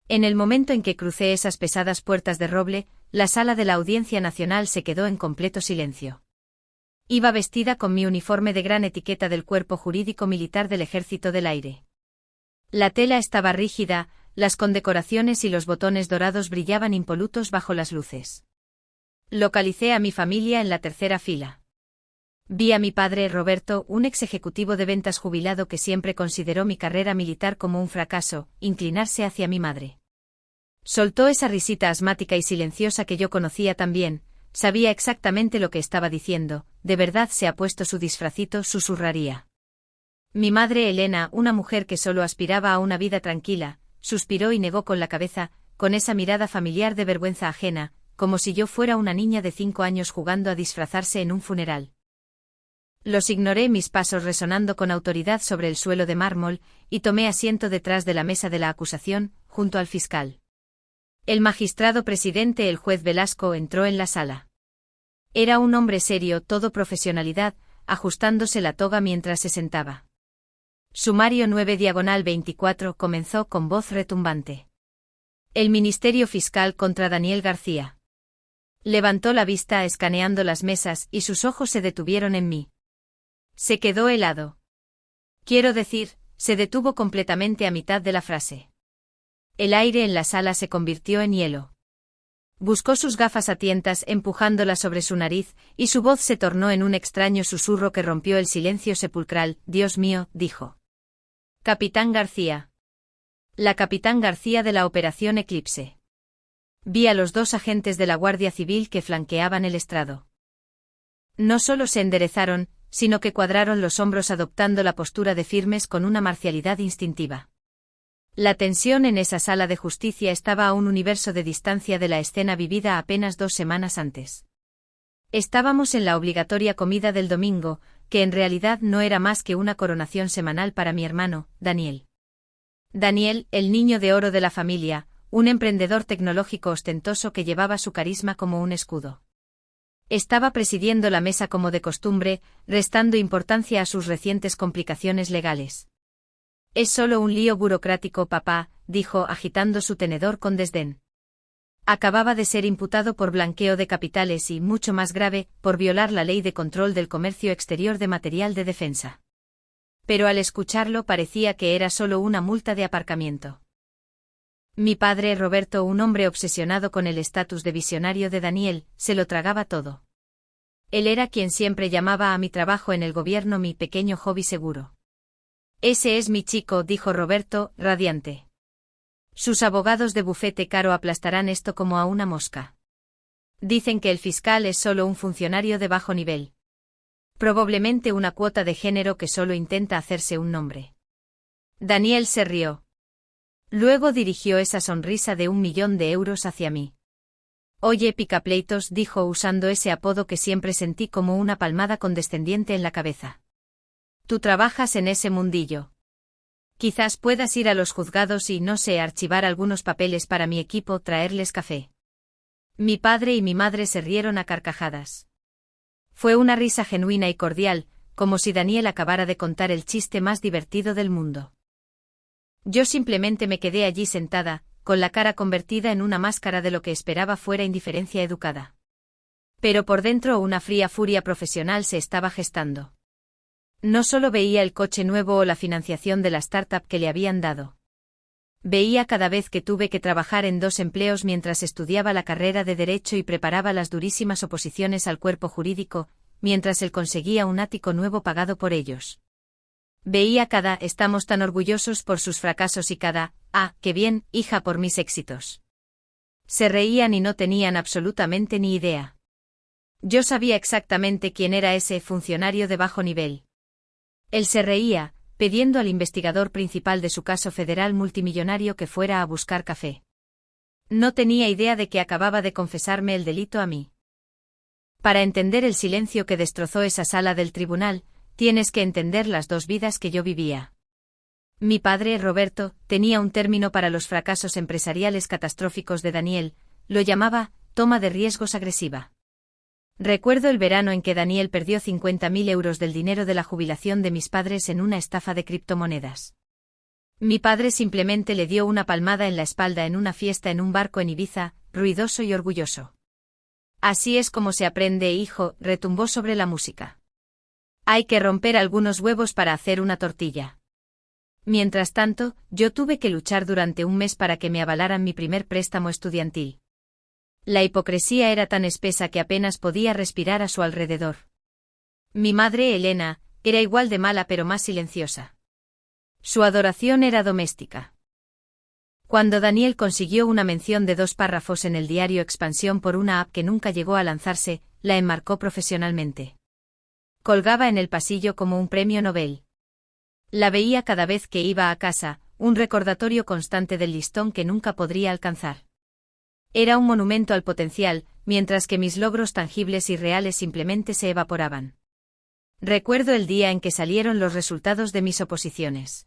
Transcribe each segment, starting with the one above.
En el momento en que crucé esas pesadas puertas de roble, la sala de la Audiencia Nacional se quedó en completo silencio. Iba vestida con mi uniforme de gran etiqueta del Cuerpo Jurídico Militar del Ejército del Aire. La tela estaba rígida, las condecoraciones y los botones dorados brillaban impolutos bajo las luces. Localicé a mi familia en la tercera fila. Vi a mi padre Roberto, un ex ejecutivo de ventas jubilado que siempre consideró mi carrera militar como un fracaso, inclinarse hacia mi madre. Soltó esa risita asmática y silenciosa que yo conocía tan bien, sabía exactamente lo que estaba diciendo, de verdad se ha puesto su disfrazito, susurraría. Mi madre Elena, una mujer que solo aspiraba a una vida tranquila, suspiró y negó con la cabeza, con esa mirada familiar de vergüenza ajena, como si yo fuera una niña de 5 años jugando a disfrazarse en un funeral. Los ignoré, mis pasos resonando con autoridad sobre el suelo de mármol, y tomé asiento detrás de la mesa de la acusación, junto al fiscal. El magistrado presidente, el juez Velasco, entró en la sala. Era un hombre serio, todo profesionalidad, ajustándose la toga mientras se sentaba. Sumario 9/24 comenzó con voz retumbante. El Ministerio Fiscal contra Daniel García. Levantó la vista escaneando las mesas y sus ojos se detuvieron en mí. Se quedó helado. Quiero decir, se detuvo completamente a mitad de la frase. El aire en la sala se convirtió en hielo. Buscó sus gafas a tientas empujándolas sobre su nariz, y su voz se tornó en un extraño susurro que rompió el silencio sepulcral. Dios mío, dijo. Capitán García. La capitán García de la Operación Eclipse. Vi a los 2 agentes de la Guardia Civil que flanqueaban el estrado. No solo se enderezaron, sino que cuadraron los hombros adoptando la postura de firmes con una marcialidad instintiva. La tensión en esa sala de justicia estaba a un universo de distancia de la escena vivida apenas 2 semanas antes. Estábamos en la obligatoria comida del domingo, que en realidad no era más que una coronación semanal para mi hermano, Daniel. Daniel, el niño de oro de la familia, un emprendedor tecnológico ostentoso que llevaba su carisma como un escudo. Estaba presidiendo la mesa como de costumbre, restando importancia a sus recientes complicaciones legales. Es solo un lío burocrático, papá, dijo agitando su tenedor con desdén. Acababa de ser imputado por blanqueo de capitales y, mucho más grave, por violar la ley de control del comercio exterior de material de defensa. Pero al escucharlo parecía que era solo una multa de aparcamiento. Mi padre Roberto, un hombre obsesionado con el estatus de visionario de Daniel, se lo tragaba todo. Él era quien siempre llamaba a mi trabajo en el gobierno mi pequeño hobby seguro. Ese es mi chico, dijo Roberto, radiante. Sus abogados de bufete caro aplastarán esto como a una mosca. Dicen que el fiscal es solo un funcionario de bajo nivel. Probablemente una cuota de género que solo intenta hacerse un nombre. Daniel se rió. Luego dirigió esa sonrisa de 1.000.000 de euros hacia mí. Oye, picapleitos, dijo usando ese apodo que siempre sentí como una palmada condescendiente en la cabeza. Tú trabajas en ese mundillo. Quizás puedas ir a los juzgados y, no sé, archivar algunos papeles para mi equipo, traerles café. Mi padre y mi madre se rieron a carcajadas. Fue una risa genuina y cordial, como si Daniel acabara de contar el chiste más divertido del mundo. Yo simplemente me quedé allí sentada, con la cara convertida en una máscara de lo que esperaba fuera indiferencia educada. Pero por dentro una fría furia profesional se estaba gestando. No solo veía el coche nuevo o la financiación de la startup que le habían dado. Veía cada vez que tuve que trabajar en 2 empleos mientras estudiaba la carrera de Derecho y preparaba las durísimas oposiciones al cuerpo jurídico, mientras él conseguía un ático nuevo pagado por ellos. Veía cada estamos tan orgullosos por sus fracasos y cada qué bien, hija, por mis éxitos. Se reían y no tenían absolutamente ni idea. Yo sabía exactamente quién era ese funcionario de bajo nivel. Él se reía, pidiendo al investigador principal de su caso federal multimillonario que fuera a buscar café. No tenía idea de que acababa de confesarme el delito a mí. Para entender el silencio que destrozó esa sala del tribunal, tienes que entender las 2 vidas que yo vivía. Mi padre, Roberto, tenía un término para los fracasos empresariales catastróficos de Daniel, lo llamaba toma de riesgos agresiva. Recuerdo el verano en que Daniel perdió 50.000 euros del dinero de la jubilación de mis padres en una estafa de criptomonedas. Mi padre simplemente le dio una palmada en la espalda en una fiesta en un barco en Ibiza, ruidoso y orgulloso. Así es como se aprende, hijo, retumbó sobre la música. Hay que romper algunos huevos para hacer una tortilla. Mientras tanto, yo tuve que luchar durante un mes para que me avalaran mi primer préstamo estudiantil. La hipocresía era tan espesa que apenas podía respirar a su alrededor. Mi madre, Elena, era igual de mala pero más silenciosa. Su adoración era doméstica. Cuando Daniel consiguió una mención de 2 párrafos en el diario Expansión por una app que nunca llegó a lanzarse, la enmarcó profesionalmente. Colgaba en el pasillo como un premio Nobel. La veía cada vez que iba a casa, un recordatorio constante del listón que nunca podría alcanzar. Era un monumento al potencial, mientras que mis logros tangibles y reales simplemente se evaporaban. Recuerdo el día en que salieron los resultados de mis oposiciones.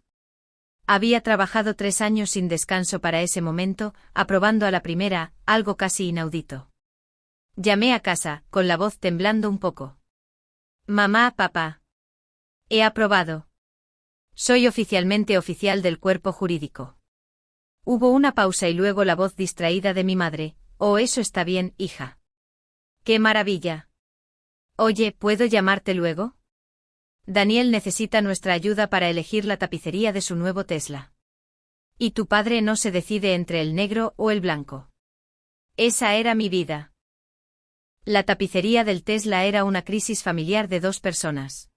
Había trabajado 3 años sin descanso para ese momento, aprobando a la primera, algo casi inaudito. Llamé a casa, con la voz temblando un poco. Mamá, papá. He aprobado. Soy oficialmente oficial del cuerpo jurídico. Hubo una pausa y luego la voz distraída de mi madre. Oh, eso está bien, hija. ¡Qué maravilla! Oye, ¿puedo llamarte luego? Daniel necesita nuestra ayuda para elegir la tapicería de su nuevo Tesla. Y tu padre no se decide entre el negro o el blanco. Esa era mi vida. La tapicería del Tesla era una crisis familiar de 2 personas.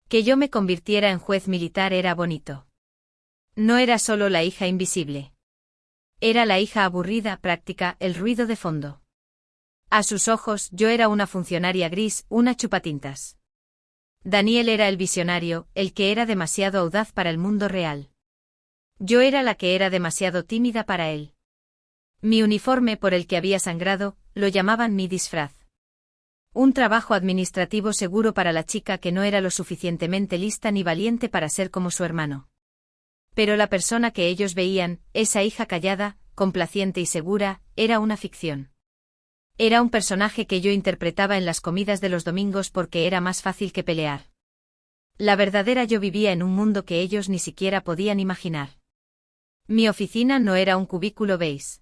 Que yo me convirtiera en juez militar era bonito. No era solo la hija invisible. Era la hija aburrida, práctica, el ruido de fondo. A sus ojos, yo era una funcionaria gris, una chupatintas. Daniel era el visionario, el que era demasiado audaz para el mundo real. Yo era la que era demasiado tímida para él. Mi uniforme por el que había sangrado, lo llamaban mi disfraz. Un trabajo administrativo seguro para la chica que no era lo suficientemente lista ni valiente para ser como su hermano. Pero la persona que ellos veían, esa hija callada, complaciente y segura, era una ficción. Era un personaje que yo interpretaba en las comidas de los domingos porque era más fácil que pelear. La verdadera yo vivía en un mundo que ellos ni siquiera podían imaginar. Mi oficina no era un cubículo beige.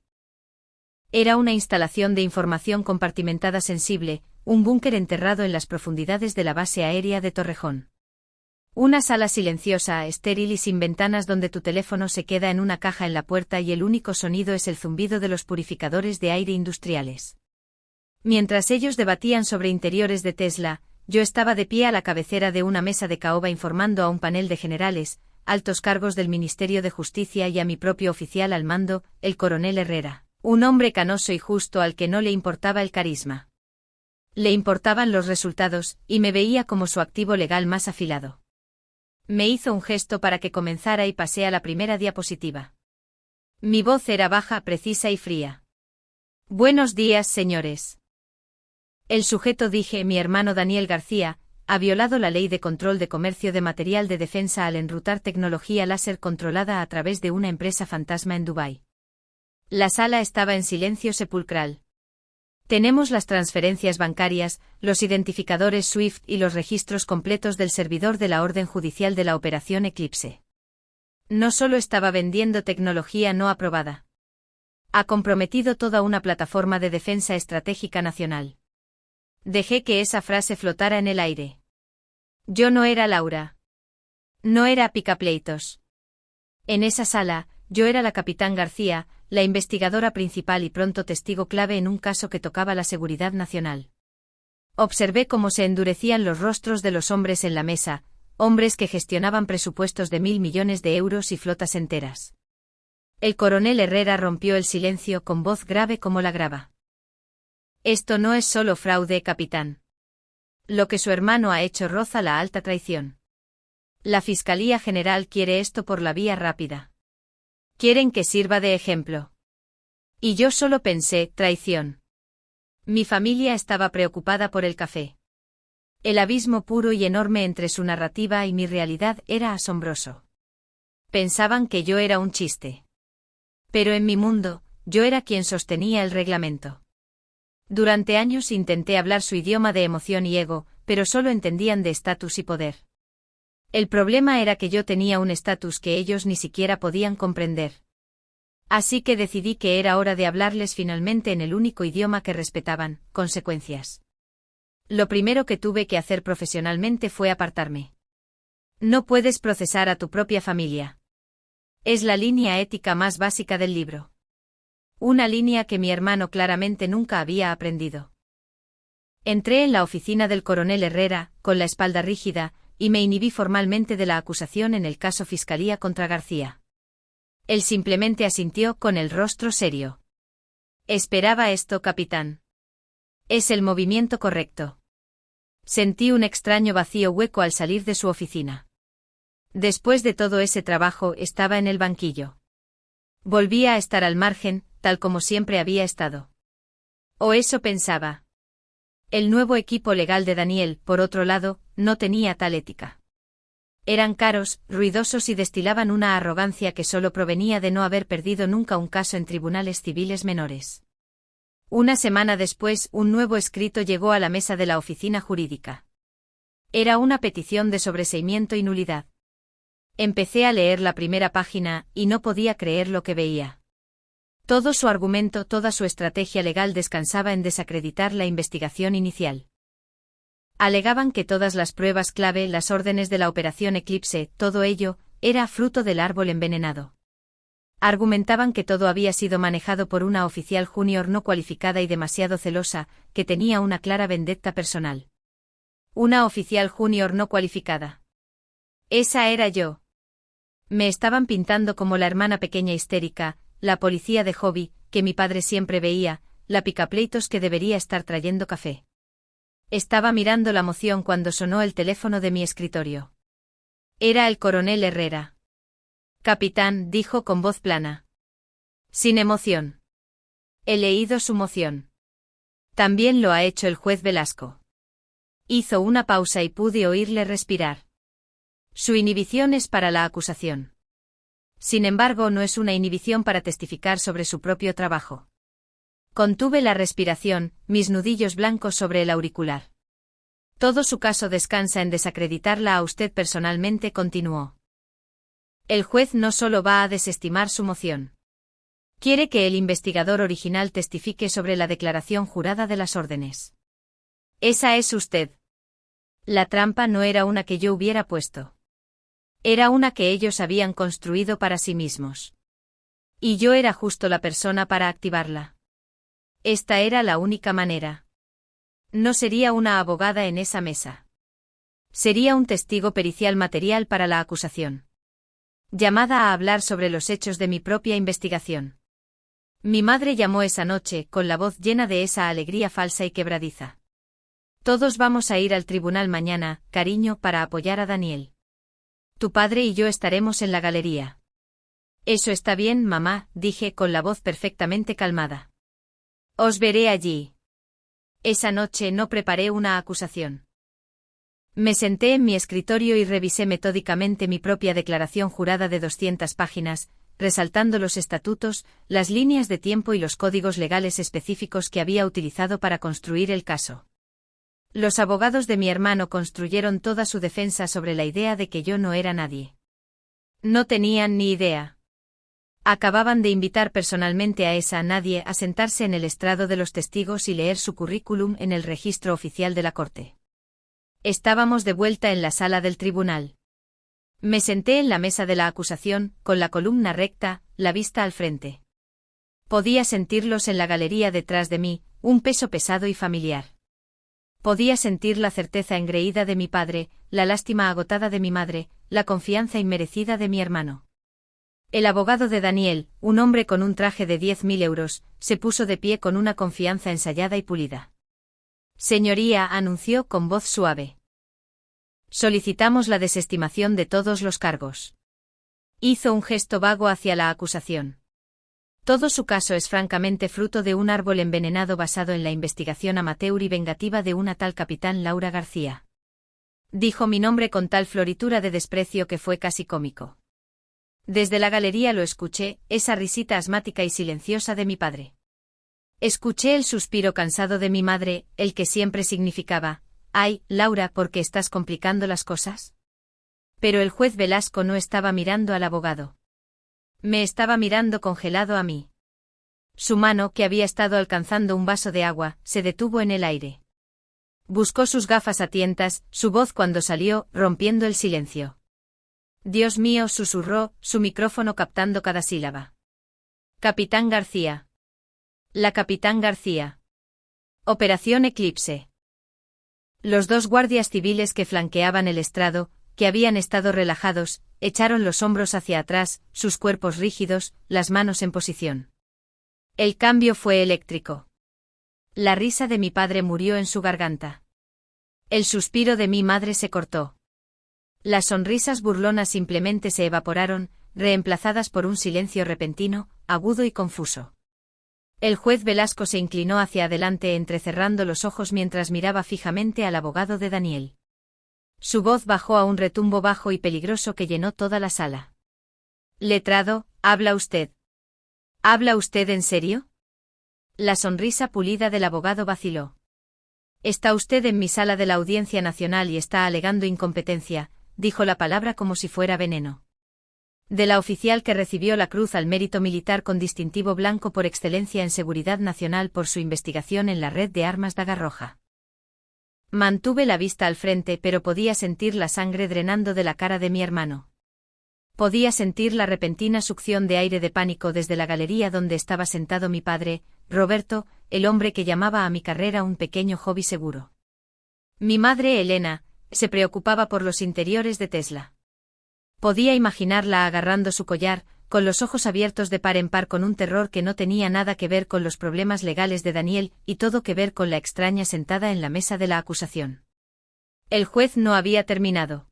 Era una instalación de información compartimentada sensible, un búnker enterrado en las profundidades de la base aérea de Torrejón. Una sala silenciosa, estéril y sin ventanas donde tu teléfono se queda en una caja en la puerta y el único sonido es el zumbido de los purificadores de aire industriales. Mientras ellos debatían sobre interiores de Tesla, yo estaba de pie a la cabecera de una mesa de caoba informando a un panel de generales, altos cargos del Ministerio de Justicia y a mi propio oficial al mando, el coronel Herrera, un hombre canoso y justo al que no le importaba el carisma. Le importaban los resultados, y me veía como su activo legal más afilado. Me hizo un gesto para que comenzara y pasé a la primera diapositiva. Mi voz era baja, precisa y fría. Buenos días, señores. El sujeto, dije, mi hermano Daniel García, ha violado la ley de control de comercio de material de defensa al enrutar tecnología láser controlada a través de una empresa fantasma en Dubái. La sala estaba en silencio sepulcral. Tenemos las transferencias bancarias, los identificadores SWIFT y los registros completos del servidor de la orden judicial de la Operación Eclipse. No solo estaba vendiendo tecnología no aprobada. Ha comprometido toda una plataforma de defensa estratégica nacional. Dejé que esa frase flotara en el aire. Yo no era Laura. No era picapleitos. En esa sala, yo era la capitán García, la investigadora principal y pronto testigo clave en un caso que tocaba la seguridad nacional. Observé cómo se endurecían los rostros de los hombres en la mesa, hombres que gestionaban presupuestos de 1.000 millones de euros y flotas enteras. El coronel Herrera rompió el silencio con voz grave como la grava. Esto no es solo fraude, capitán. Lo que su hermano ha hecho roza la alta traición. La Fiscalía General quiere esto por la vía rápida. Quieren que sirva de ejemplo. Y yo solo pensé, traición. Mi familia estaba preocupada por el café. El abismo puro y enorme entre su narrativa y mi realidad era asombroso. Pensaban que yo era un chiste. Pero en mi mundo, yo era quien sostenía el reglamento. Durante años intenté hablar su idioma de emoción y ego, pero solo entendían de estatus y poder. El problema era que yo tenía un estatus que ellos ni siquiera podían comprender. Así que decidí que era hora de hablarles finalmente en el único idioma que respetaban: consecuencias. Lo primero que tuve que hacer profesionalmente fue apartarme. No puedes procesar a tu propia familia. Es la línea ética más básica del libro. Una línea que mi hermano claramente nunca había aprendido. Entré en la oficina del coronel Herrera, con la espalda rígida, y me inhibí formalmente de la acusación en el caso Fiscalía contra García. Él simplemente asintió con el rostro serio. Esperaba esto, capitán. Es el movimiento correcto. Sentí un extraño vacío hueco al salir de su oficina. Después de todo ese trabajo estaba en el banquillo. Volvía a estar al margen, tal como siempre había estado. O eso pensaba. El nuevo equipo legal de Daniel, por otro lado, no tenía tal ética. Eran caros, ruidosos y destilaban una arrogancia que solo provenía de no haber perdido nunca un caso en tribunales civiles menores. Una semana después, un nuevo escrito llegó a la mesa de la oficina jurídica. Era una petición de sobreseimiento y nulidad. Empecé a leer la primera página, y no podía creer lo que veía. Todo su argumento, toda su estrategia legal descansaba en desacreditar la investigación inicial. Alegaban que todas las pruebas clave, las órdenes de la Operación Eclipse, todo ello, era fruto del árbol envenenado. Argumentaban que todo había sido manejado por una oficial junior no cualificada y demasiado celosa, que tenía una clara vendetta personal. Una oficial junior no cualificada. Esa era yo. Me estaban pintando como la hermana pequeña histérica, la policía de hobby, que mi padre siempre veía, la picapleitos que debería estar trayendo café. Estaba mirando la moción cuando sonó el teléfono de mi escritorio. Era el coronel Herrera. Capitán, dijo con voz plana. Sin emoción. He leído su moción. También lo ha hecho el juez Velasco. Hizo una pausa y pude oírle respirar. Su inhibición es para la acusación. Sin embargo, no es una inhibición para testificar sobre su propio trabajo. Contuve la respiración, mis nudillos blancos sobre el auricular. Todo su caso descansa en desacreditarla a usted personalmente, continuó. El juez no solo va a desestimar su moción. Quiere que el investigador original testifique sobre la declaración jurada de las órdenes. Esa es usted. La trampa no era una que yo hubiera puesto. Era una que ellos habían construido para sí mismos. Y yo era justo la persona para activarla. Esta era la única manera. No sería una abogada en esa mesa. Sería un testigo pericial material para la acusación. Llamada a hablar sobre los hechos de mi propia investigación. Mi madre llamó esa noche, con la voz llena de esa alegría falsa y quebradiza. Todos vamos a ir al tribunal mañana, cariño, para apoyar a Daniel. Tu padre y yo estaremos en la galería. Eso está bien, mamá, dije con la voz perfectamente calmada. Os veré allí. Esa noche no preparé una acusación. Me senté en mi escritorio y revisé metódicamente mi propia declaración jurada de 200 páginas, resaltando los estatutos, las líneas de tiempo y los códigos legales específicos que había utilizado para construir el caso. Los abogados de mi hermano construyeron toda su defensa sobre la idea de que yo no era nadie. No tenían ni idea. Acababan de invitar personalmente a esa nadie a sentarse en el estrado de los testigos y leer su currículum en el registro oficial de la corte. Estábamos de vuelta en la sala del tribunal. Me senté en la mesa de la acusación, con la columna recta, la vista al frente. Podía sentirlos en la galería detrás de mí, un peso pesado y familiar. Podía sentir la certeza engreída de mi padre, la lástima agotada de mi madre, la confianza inmerecida de mi hermano. El abogado de Daniel, un hombre con un traje de 10.000 euros, se puso de pie con una confianza ensayada y pulida. Señoría, anunció con voz suave. Solicitamos la desestimación de todos los cargos. Hizo un gesto vago hacia la acusación. Todo su caso es francamente fruto de un árbol envenenado basado en la investigación amateur y vengativa de una tal capitán Laura García. Dijo mi nombre con tal floritura de desprecio que fue casi cómico. Desde la galería lo escuché, esa risita asmática y silenciosa de mi padre. Escuché el suspiro cansado de mi madre, el que siempre significaba: «Ay, Laura, ¿por qué estás complicando las cosas? Pero el juez Velasco no estaba mirando al abogado. Me estaba mirando congelado a mí. Su mano, que había estado alcanzando un vaso de agua, se detuvo en el aire. Buscó sus gafas a tientas, su voz cuando salió, rompiendo el silencio. Dios mío, susurró, su micrófono captando cada sílaba. Capitán García. La Capitán García. Operación Eclipse. Los dos guardias civiles que flanqueaban el estrado, que habían estado relajados, echaron los hombros hacia atrás, sus cuerpos rígidos, las manos en posición. El cambio fue eléctrico. La risa de mi padre murió en su garganta. El suspiro de mi madre se cortó. Las sonrisas burlonas simplemente se evaporaron, reemplazadas por un silencio repentino, agudo y confuso. El juez Velasco se inclinó hacia adelante entrecerrando los ojos mientras miraba fijamente al abogado de Daniel. Su voz bajó a un retumbo bajo y peligroso que llenó toda la sala. Letrado, ¿habla usted? ¿Habla usted en serio? La sonrisa pulida del abogado vaciló. Está usted en mi sala de la Audiencia Nacional y está alegando incompetencia, dijo la palabra como si fuera veneno. De la oficial que recibió la Cruz al Mérito Militar con distintivo blanco por excelencia en seguridad nacional por su investigación en la red de armas Daga Roja. Mantuve la vista al frente, pero podía sentir la sangre drenando de la cara de mi hermano. Podía sentir la repentina succión de aire de pánico desde la galería donde estaba sentado mi padre, Roberto, el hombre que llamaba a mi carrera un pequeño hobby seguro. Mi madre, Elena, se preocupaba por los interiores de Tesla. Podía imaginarla agarrando su collar, con los ojos abiertos de par en par con un terror que no tenía nada que ver con los problemas legales de Daniel y todo que ver con la extraña sentada en la mesa de la acusación. El juez no había terminado.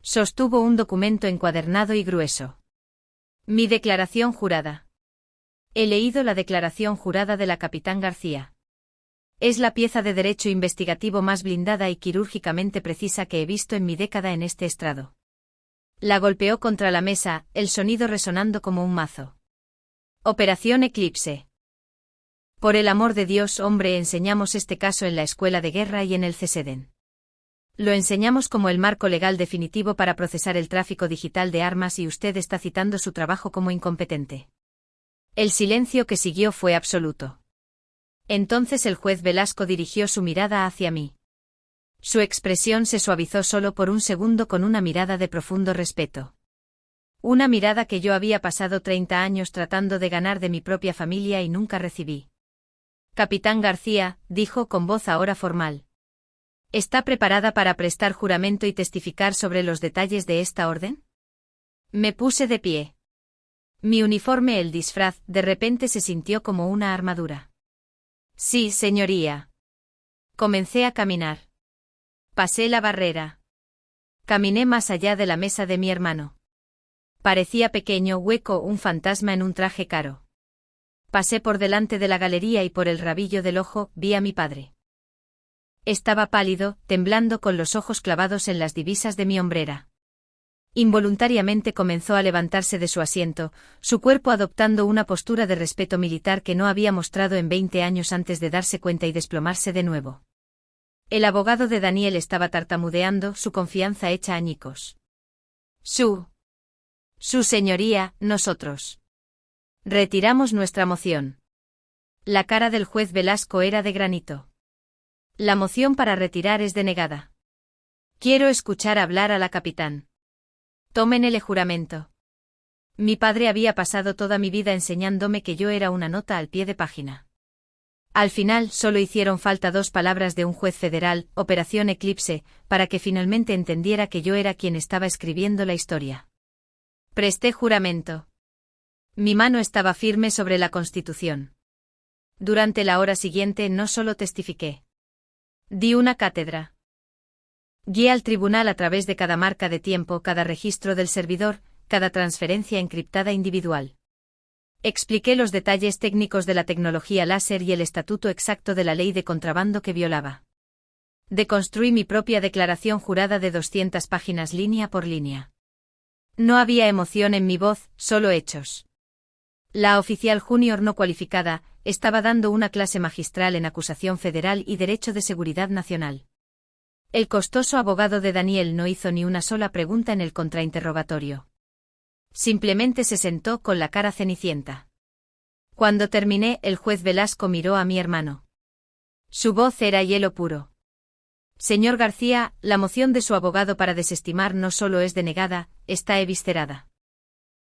Sostuvo un documento encuadernado y grueso. Mi declaración jurada. He leído la declaración jurada de la Capitán García. Es la pieza de derecho investigativo más blindada y quirúrgicamente precisa que he visto en mi década en este estrado. La golpeó contra la mesa, el sonido resonando como un mazo. Operación Eclipse. Por el amor de Dios, hombre, enseñamos este caso en la escuela de guerra y en el CESEDEN. Lo enseñamos como el marco legal definitivo para procesar el tráfico digital de armas y usted está citando su trabajo como incompetente. El silencio que siguió fue absoluto. Entonces el juez Velasco dirigió su mirada hacia mí. Su expresión se suavizó solo por un segundo con una mirada de profundo respeto. Una mirada que yo había pasado 30 años tratando de ganar de mi propia familia y nunca recibí. Capitán García, dijo con voz ahora formal. ¿Está preparada para prestar juramento y testificar sobre los detalles de esta orden? Me puse de pie. Mi uniforme, el disfraz, de repente se sintió como una armadura. Sí, señoría. Comencé a caminar. Pasé la barrera. Caminé más allá de la mesa de mi hermano. Parecía pequeño, hueco, un fantasma en un traje caro. Pasé por delante de la galería y por el rabillo del ojo vi a mi padre. Estaba pálido, temblando con los ojos clavados en las divisas de mi hombrera. Involuntariamente comenzó a levantarse de su asiento, su cuerpo adoptando una postura de respeto militar que no había mostrado en 20 años antes de darse cuenta y desplomarse de nuevo. El abogado de Daniel estaba tartamudeando, su confianza hecha añicos. Su señoría, nosotros. Retiramos nuestra moción. La cara del juez Velasco era de granito. La moción para retirar es denegada. Quiero escuchar hablar a la capitán. Tómenle juramento. Mi padre había pasado toda mi vida enseñándome que yo era una nota al pie de página. Al final solo hicieron falta 2 palabras de un juez federal, Operación Eclipse, para que finalmente entendiera que yo era quien estaba escribiendo la historia. Presté juramento. Mi mano estaba firme sobre la Constitución. Durante la hora siguiente no solo testifiqué. Di una cátedra. Guié al tribunal a través de cada marca de tiempo, cada registro del servidor, cada transferencia encriptada individual. Expliqué los detalles técnicos de la tecnología láser y el estatuto exacto de la ley de contrabando que violaba. Deconstruí mi propia declaración jurada de 200 páginas línea por línea. No había emoción en mi voz, solo hechos. La oficial junior no cualificada estaba dando una clase magistral en acusación federal y derecho de seguridad nacional. El costoso abogado de Daniel no hizo ni una sola pregunta en el contrainterrogatorio. Simplemente se sentó con la cara cenicienta. Cuando terminé, el juez Velasco miró a mi hermano. Su voz era hielo puro. Señor García, la moción de su abogado para desestimar no solo es denegada, está eviscerada.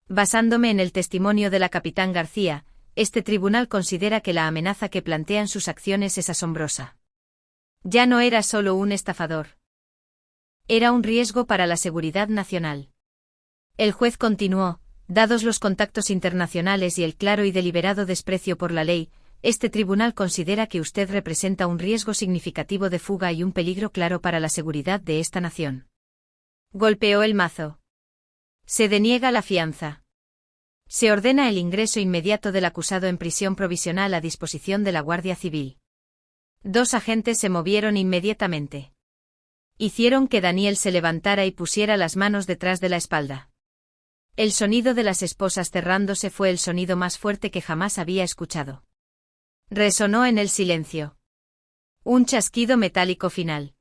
Basándome en el testimonio de la capitán García, este tribunal considera que la amenaza que plantean sus acciones es asombrosa. Ya no era solo un estafador. Era un riesgo para la seguridad nacional. El juez continuó, dados los contactos internacionales y el claro y deliberado desprecio por la ley, este tribunal considera que usted representa un riesgo significativo de fuga y un peligro claro para la seguridad de esta nación. Golpeó el mazo. Se deniega la fianza. Se ordena el ingreso inmediato del acusado en prisión provisional a disposición de la Guardia Civil. 2 agentes se movieron inmediatamente. Hicieron que Daniel se levantara y pusiera las manos detrás de la espalda. El sonido de las esposas cerrándose fue el sonido más fuerte que jamás había escuchado. Resonó en el silencio. Un chasquido metálico final.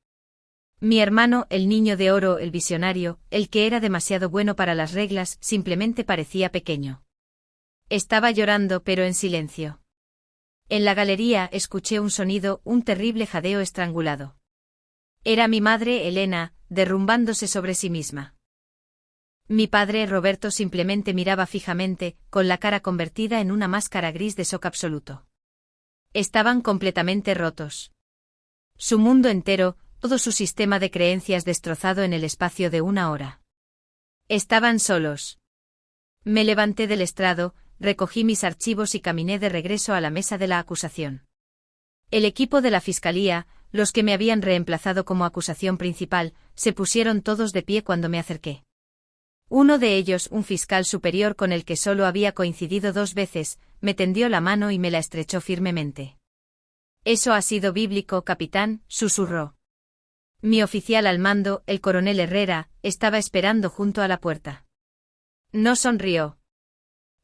Mi hermano, el niño de oro, el visionario, el que era demasiado bueno para las reglas, simplemente parecía pequeño. Estaba llorando, pero en silencio. En la galería escuché un sonido, un terrible jadeo estrangulado. Era mi madre, Elena, derrumbándose sobre sí misma. Mi padre, Roberto, simplemente miraba fijamente, con la cara convertida en una máscara gris de shock absoluto. Estaban completamente rotos. Su mundo entero, todo su sistema de creencias destrozado en el espacio de 1 hora. Estaban solos. Me levanté del estrado, recogí mis archivos y caminé de regreso a la mesa de la acusación. El equipo de la fiscalía, los que me habían reemplazado como acusación principal, se pusieron todos de pie cuando me acerqué. Uno de ellos, un fiscal superior con el que solo había coincidido 2 veces, me tendió la mano y me la estrechó firmemente. Eso ha sido bíblico, capitán, susurró. Mi oficial al mando, el coronel Herrera, estaba esperando junto a la puerta. No sonrió.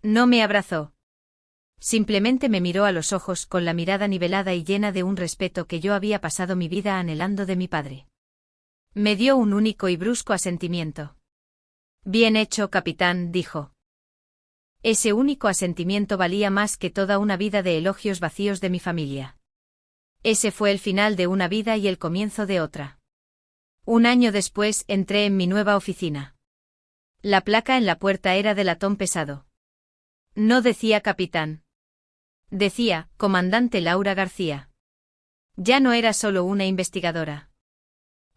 No me abrazó. Simplemente me miró a los ojos con la mirada nivelada y llena de un respeto que yo había pasado mi vida anhelando de mi padre. Me dio un único y brusco asentimiento. Bien hecho, capitán, dijo. Ese único asentimiento valía más que toda una vida de elogios vacíos de mi familia. Ese fue el final de una vida y el comienzo de otra. 1 año después entré en mi nueva oficina. La placa en la puerta era de latón pesado. No decía capitán. Decía, comandante Laura García. Ya no era solo una investigadora.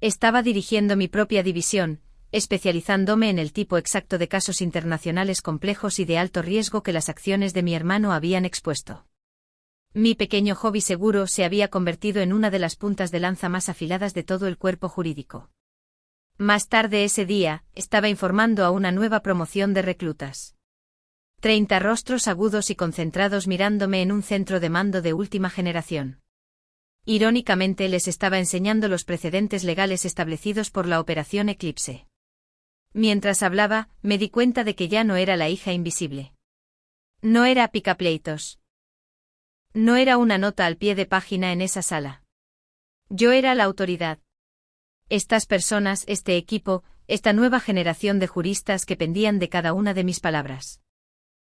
Estaba dirigiendo mi propia división, especializándome en el tipo exacto de casos internacionales complejos y de alto riesgo que las acciones de mi hermano habían expuesto. Mi pequeño hobby seguro se había convertido en una de las puntas de lanza más afiladas de todo el cuerpo jurídico. Más tarde ese día, estaba informando a una nueva promoción de reclutas. 30 rostros agudos y concentrados mirándome en un centro de mando de última generación. Irónicamente les estaba enseñando los precedentes legales establecidos por la Operación Eclipse. Mientras hablaba, me di cuenta de que ya no era la hija invisible. No era picapleitos. No era una nota al pie de página en esa sala. Yo era la autoridad. Estas personas, este equipo, esta nueva generación de juristas que pendían de cada una de mis palabras.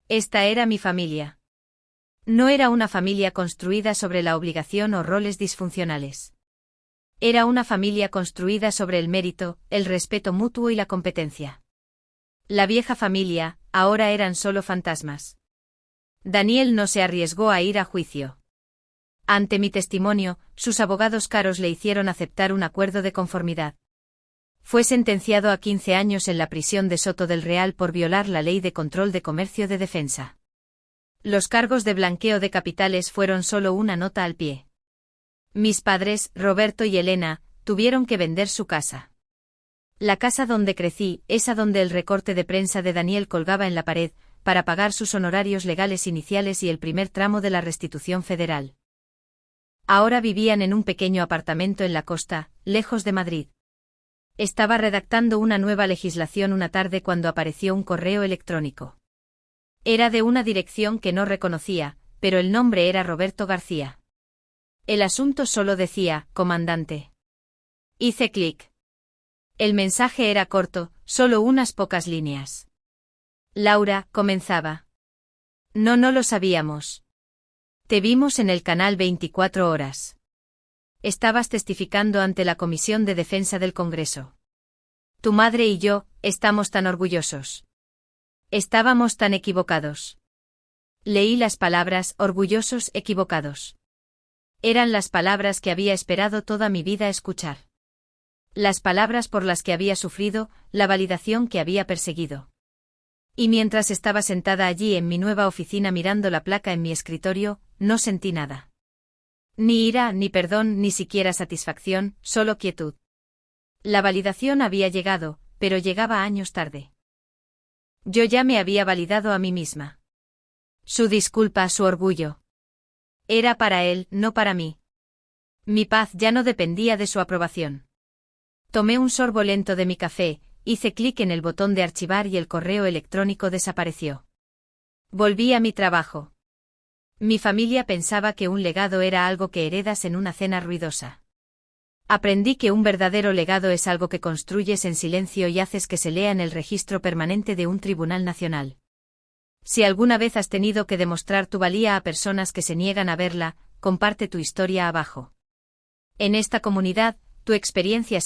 Esta era mi familia. No era una familia construida sobre la obligación o roles disfuncionales. Era una familia construida sobre el mérito, el respeto mutuo y la competencia. La vieja familia, ahora eran solo fantasmas. Daniel no se arriesgó a ir a juicio. Ante mi testimonio, sus abogados caros le hicieron aceptar un acuerdo de conformidad. Fue sentenciado a 15 años en la prisión de Soto del Real por violar la Ley de Control de Comercio de Defensa. Los cargos de blanqueo de capitales fueron solo una nota al pie. Mis padres, Roberto y Elena, tuvieron que vender su casa. La casa donde crecí, esa donde el recorte de prensa de Daniel colgaba en la pared, para pagar sus honorarios legales iniciales y el primer tramo de la restitución federal. Ahora vivían en un pequeño apartamento en la costa, lejos de Madrid. Estaba redactando una nueva legislación una tarde cuando apareció un correo electrónico. Era de una dirección que no reconocía, pero el nombre era Roberto García. El asunto solo decía, comandante. Hice clic. El mensaje era corto, solo unas pocas líneas. Laura, comenzaba. No lo sabíamos. Te vimos en el canal 24 horas. Estabas testificando ante la Comisión de Defensa del Congreso. Tu madre y yo, estamos tan orgullosos. Estábamos tan equivocados. Leí las palabras, orgullosos, equivocados. Eran las palabras que había esperado toda mi vida escuchar. Las palabras por las que había sufrido, la validación que había perseguido. Y mientras estaba sentada allí en mi nueva oficina mirando la placa en mi escritorio, no sentí nada. Ni ira, ni perdón, ni siquiera satisfacción, solo quietud. La validación había llegado, pero llegaba años tarde. Yo ya me había validado a mí misma. Su disculpa, su orgullo. Era para él, no para mí. Mi paz ya no dependía de su aprobación. Tomé un sorbo lento de mi café, hice clic en el botón de archivar y el correo electrónico desapareció. Volví a mi trabajo. Mi familia pensaba que un legado era algo que heredas en una cena ruidosa. Aprendí que un verdadero legado es algo que construyes en silencio y haces que se lea en el registro permanente de un tribunal nacional. Si alguna vez has tenido que demostrar tu valía a personas que se niegan a verla, comparte tu historia abajo. En esta comunidad, tu experiencia